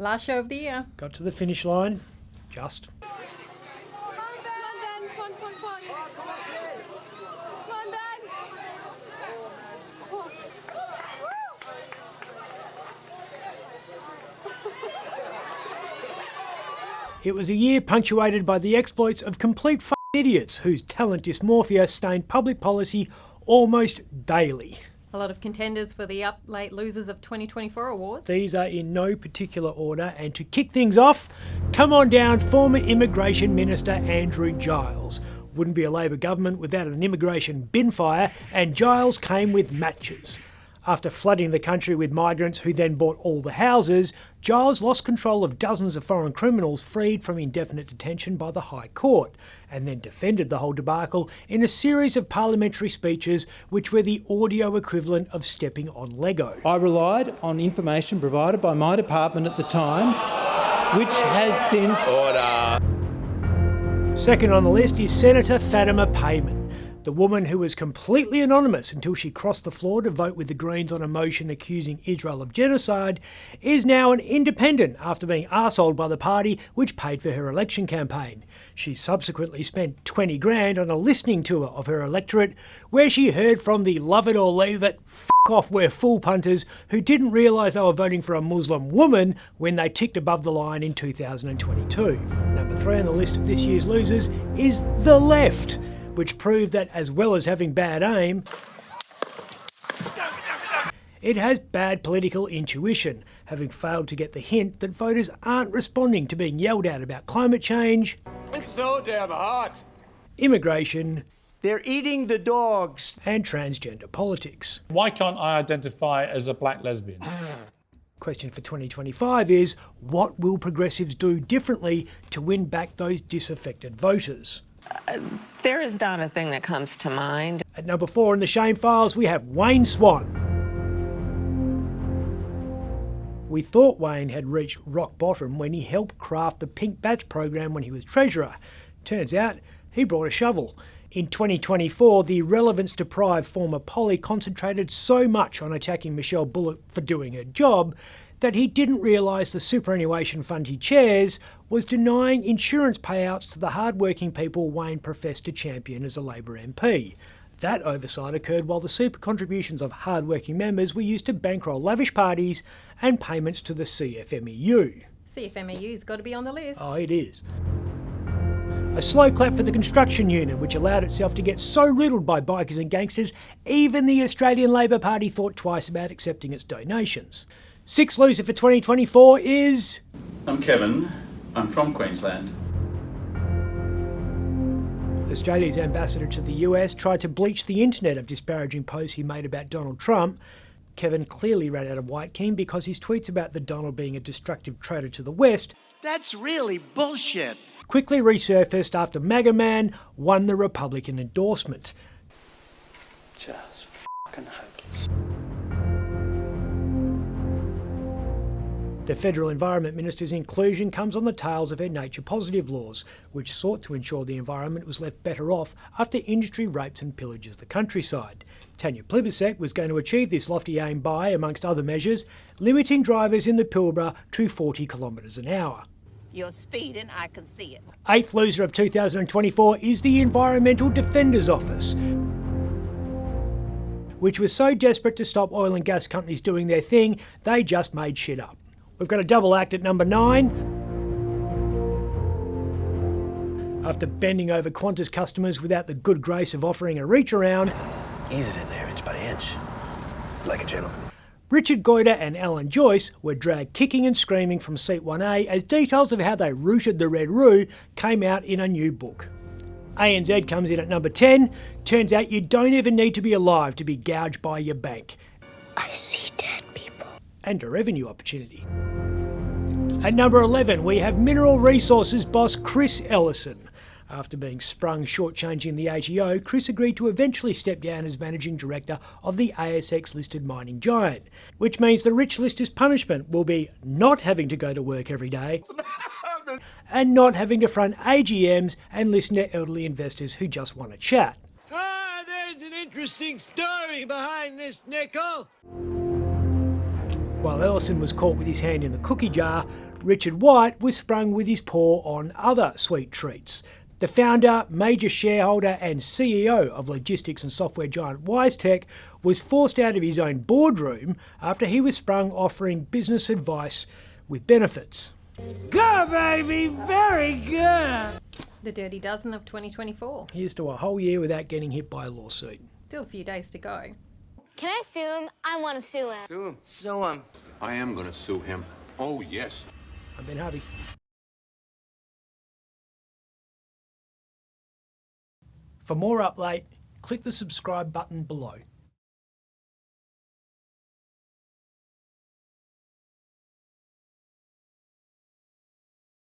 Last show of the year. Got to the finish line. Just. It was a year punctuated by the exploits of complete idiots whose talent dysmorphia stained public policy almost daily. A lot of contenders for the up late losers of 2024 awards. These are in no particular order, and to kick things off, come on down former Immigration Minister Andrew Giles. Wouldn't be a Labor government without an immigration bin fire, and Giles came with matches. After flooding the country with migrants who then bought all the houses, Giles lost control of dozens of foreign criminals freed from indefinite detention by the High Court, and then defended the whole debacle in a series of parliamentary speeches which were the audio equivalent of stepping on Lego. I relied on information provided by my department at the time, which has since... Order. Second on the list is Senator Fatima Payman. The woman who was completely anonymous until she crossed the floor to vote with the Greens on a motion accusing Israel of genocide, is now an independent after being arseholed by the party which paid for her election campaign. She subsequently spent 20 grand on a listening tour of her electorate where she heard from the love it or leave it, off we're fool punters who didn't realise they were voting for a Muslim woman when they ticked above the line in 2022. Number 3 on the list of this year's losers is the left, which proved that as well as having bad aim, it has bad political intuition, having failed to get the hint that voters aren't responding to being yelled at about climate change, It's so damn hot. immigration, They're eating the dogs. and transgender politics. Why can't I identify as a black lesbian? Question for 2025 is, what will progressives do differently to win back those disaffected voters? There is not a thing that comes to mind. At number 4 in the shame files, we have Wayne Swan. We thought Wayne had reached rock bottom when he helped craft the Pink Bats program when he was treasurer. Turns out he brought a shovel. In 2024, the relevance-deprived former Polly concentrated so much on attacking Michelle Bullock for doing her job that he didn't realise the superannuation fund he chairs was denying insurance payouts to the hard-working people Wayne professed to champion as a Labor MP. That oversight occurred while the super contributions of hard-working members were used to bankroll lavish parties and payments to the CFMEU. CFMEU's got to be on the list. Oh, it is. A slow clap for the construction union, which allowed itself to get so riddled by bikers and gangsters, even the Australian Labor Party thought twice about accepting its donations. 6th loser for 2024 is... I'm Kevin. I'm from Queensland. Australia's ambassador to the US tried to bleach the internet of disparaging posts he made about Donald Trump. Kevin clearly ran out of white king because his tweets about the Donald being a destructive traitor to the West That's really bullshit. quickly resurfaced after MAGA Man won the Republican endorsement. Just fucking hopeless. The Federal Environment Minister's inclusion comes on the tails of her nature positive laws, which sought to ensure the environment was left better off after industry rapes and pillages the countryside. Tanya Plibersek was going to achieve this lofty aim by, amongst other measures, limiting drivers in the Pilbara to 40 kilometres an hour. You're speeding, I can see it. 8th loser of 2024 is the Environmental Defender's Office, which was so desperate to stop oil and gas companies doing their thing, they just made shit up. We've got a double act at number 9. After bending over Qantas customers without the good grace of offering a reach around, Ease it in there inch by inch, like a gentleman. Richard Goyder and Alan Joyce were dragged kicking and screaming from seat 1A as details of how they rooted the Red Roo came out in a new book. ANZ comes in at number 10. Turns out you don't even need to be alive to be gouged by your bank. I see dead people. And a revenue opportunity. At number 11, we have Mineral Resources boss Chris Ellison. After being sprung shortchanging the ATO, Chris agreed to eventually step down as managing director of the ASX-listed mining giant, which means the rich lister's punishment will be not having to go to work every day and not having to front AGMs and listen to elderly investors who just want to chat. Ah, there's an interesting story behind this, nickel. While Ellison was caught with his hand in the cookie jar, Richard White was sprung with his paw on other sweet treats. The founder, major shareholder and CEO of logistics and software giant WiseTech was forced out of his own boardroom after he was sprung offering business advice with benefits. Good, baby. Very good. The Dirty Dozen of 2024. Here's to a whole year without getting hit by a lawsuit. Still a few days to go. Can I sue him? I want to sue him. Sue him. Sue him. I am going to sue him. Oh, yes. I'm Ben Harvey. For more Up Late, click the subscribe button below.